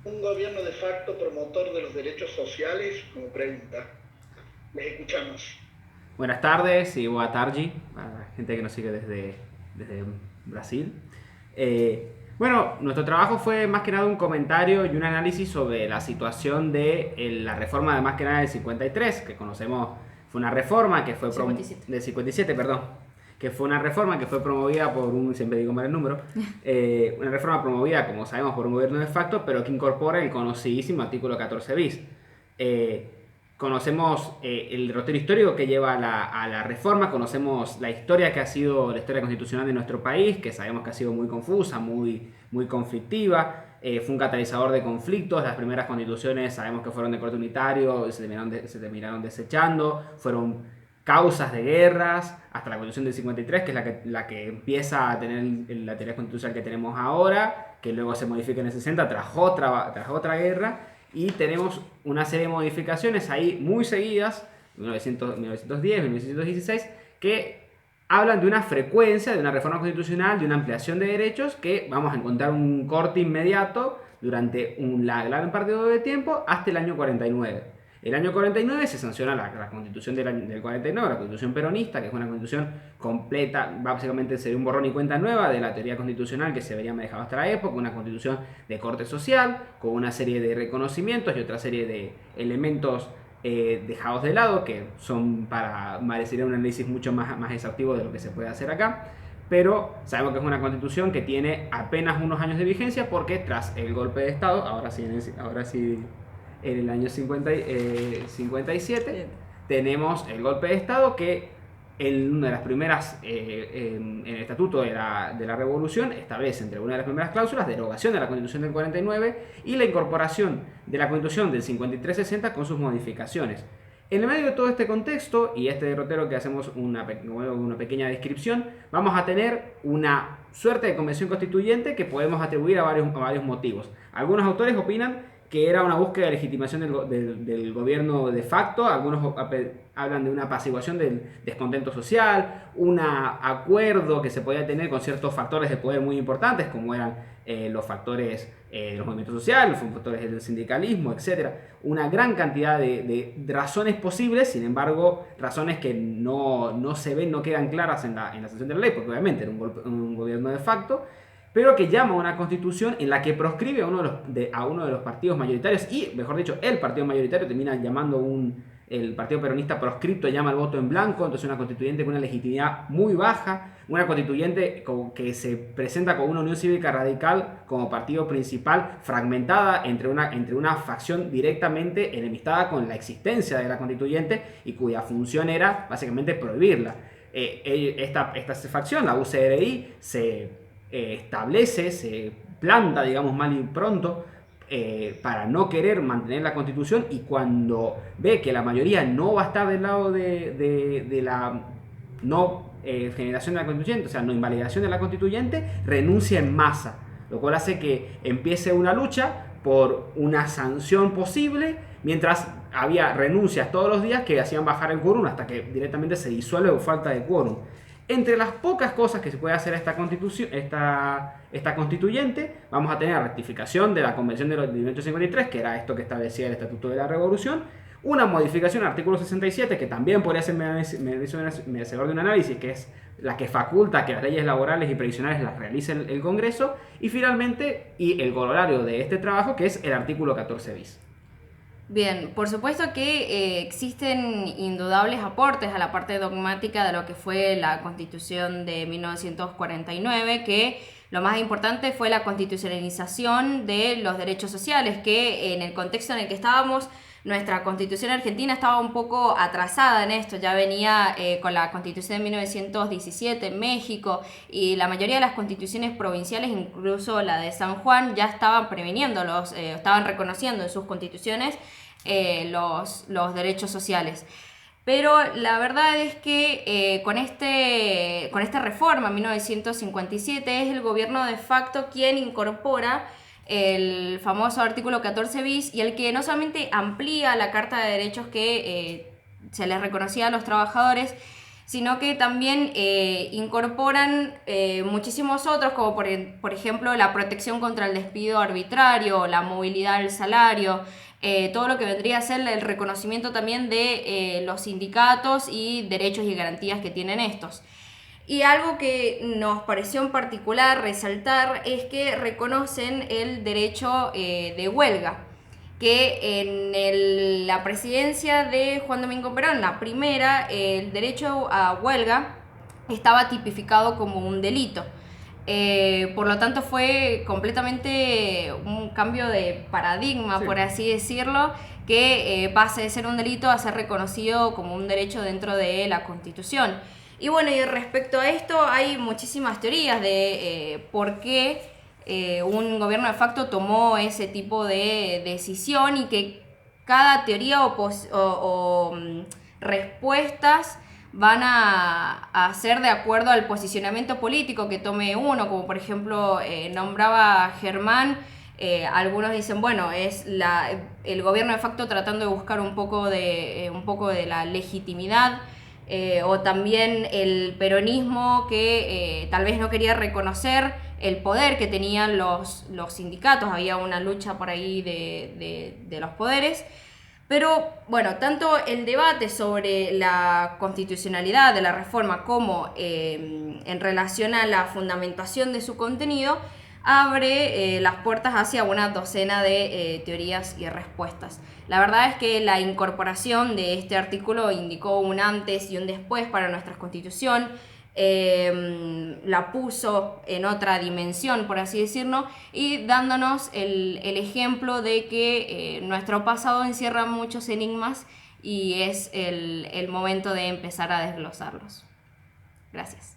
Un gobierno de facto promotor de los derechos sociales, como pregunta. Les escuchamos. Buenas tardes y boa tarde a la gente que nos sigue desde Brasil. Bueno, nuestro trabajo fue más que nada un comentario y un análisis sobre la situación de la reforma de más que nada del 53, que conocemos, fue una reforma que fue 57. del 57, perdón, que fue una reforma que fue promovida por siempre digo mal el número, una reforma promovida, como sabemos, por un gobierno de facto, pero que incorpora el conocidísimo artículo 14 bis. Conocemos el derrotero histórico que lleva a la reforma, conocemos la historia que ha sido la historia constitucional de nuestro país, que sabemos que ha sido muy confusa, muy conflictiva, fue un catalizador de conflictos, las primeras constituciones sabemos que fueron de corte unitario, se terminaron desechando, fueron causas de guerras, hasta la constitución del 53, que es la que empieza a tener la teoría constitucional que tenemos ahora, que luego se modifica en el 60 tras otra guerra, y tenemos una serie de modificaciones ahí muy seguidas, 1910, 1916, que hablan de una frecuencia, de una reforma constitucional, de una ampliación de derechos que vamos a encontrar un corte inmediato durante un gran periodo de tiempo hasta el año 49. El año 49 se sanciona la constitución del 49, la constitución peronista, que es una constitución completa, básicamente sería un borrón y cuenta nueva de la teoría constitucional que se vería manejado hasta la época, una constitución de corte social, con una serie de reconocimientos y otra serie de elementos dejados de lado, que son merecería un análisis mucho más exhaustivo de lo que se puede hacer acá. Pero sabemos que es una constitución que tiene apenas unos años de vigencia porque tras el golpe de Estado, ahora sí en el año 57, tenemos el golpe de Estado que en una de las primeras, en el Estatuto de la Revolución, establece entre una de las primeras cláusulas derogación de la Constitución del 49 y la incorporación de la Constitución del 53-60 con sus modificaciones. En el medio de todo este contexto y este derrotero que hacemos una pequeña descripción, vamos a tener una suerte de convención constituyente que podemos atribuir a varios motivos. Algunos autores opinan que era una búsqueda de legitimación del gobierno de facto, algunos hablan de una apaciguación del descontento social, un acuerdo que se podía tener con ciertos factores de poder muy importantes, como eran los factores de los movimientos sociales, los factores del sindicalismo, etc. Una gran cantidad de razones posibles, sin embargo, razones que no se ven, no quedan claras en la sanción de la ley, porque obviamente era un gobierno de facto, pero que llama a una constitución en la que proscribe a uno de los partidos mayoritarios y, mejor dicho, el partido mayoritario termina llamando el partido peronista proscripto, llama al voto en blanco, entonces una constituyente con una legitimidad muy baja, una constituyente que se presenta con una Unión Cívica Radical como partido principal, fragmentada entre una facción directamente enemistada con la existencia de la constituyente y cuya función era básicamente prohibirla. Esta facción, la UCRI, se establece, se planta, digamos, mal y pronto, para no querer mantener la constitución, y cuando ve que la mayoría no va a estar del lado de la no generación de la constituyente, o sea, no invalidación de la constituyente, renuncia en masa, lo cual hace que empiece una lucha por una sanción posible, mientras había renuncias todos los días que hacían bajar el quórum hasta que directamente se disuelve por falta de quórum. Entre las pocas cosas que se puede hacer esta constituyente, vamos a tener la rectificación de la Convención de 1953, que era esto que establecía el Estatuto de la Revolución, una modificación al artículo 67, que también podría ser merecedor de un análisis, que es la que faculta que las leyes laborales y previsionales las realice el Congreso, y finalmente, y el corolario de este trabajo, que es el artículo 14 bis. Bien, por supuesto que existen indudables aportes a la parte dogmática de lo que fue la Constitución de 1949, que lo más importante fue la constitucionalización de los derechos sociales, que en el contexto en el que estábamos, nuestra Constitución argentina estaba un poco atrasada en esto, ya venía con la Constitución de 1917 en México, y la mayoría de las constituciones provinciales, incluso la de San Juan, ya estaban previniéndolos, estaban reconociendo en sus constituciones los derechos sociales. Pero la verdad es que con esta reforma en 1957 es el gobierno de facto quien incorpora el famoso artículo 14 bis, y el que no solamente amplía la Carta de Derechos que se les reconocía a los trabajadores, sino que también incorporan muchísimos otros, como por ejemplo la protección contra el despido arbitrario, la movilidad del salario, todo lo que vendría a ser el reconocimiento también de los sindicatos y derechos y garantías que tienen estos. Y algo que nos pareció en particular resaltar es que reconocen el derecho de huelga, que en la presidencia de Juan Domingo Perón, la primera, el derecho a huelga estaba tipificado como un delito. Por lo tanto fue completamente un cambio de paradigma, por así decirlo, que pase de ser un delito a ser reconocido como un derecho dentro de la Constitución. Y bueno, y respecto a esto hay muchísimas teorías de por qué un gobierno de facto tomó ese tipo de decisión, y que cada teoría o respuestas van a ser de acuerdo al posicionamiento político que tome uno, como por ejemplo nombraba Germán. Algunos dicen, bueno, es el gobierno de facto tratando de buscar un poco de la legitimidad, o también el peronismo que tal vez no quería reconocer el poder que tenían los sindicatos, había una lucha por ahí de los poderes. Pero bueno, tanto el debate sobre la constitucionalidad de la reforma como en relación a la fundamentación de su contenido abre las puertas hacia una docena de teorías y respuestas. La verdad es que la incorporación de este artículo indicó un antes y un después para nuestra Constitución. La puso en otra dimensión, por así decirlo, y dándonos el ejemplo de que nuestro pasado encierra muchos enigmas y es el momento de empezar a desglosarlos. Gracias.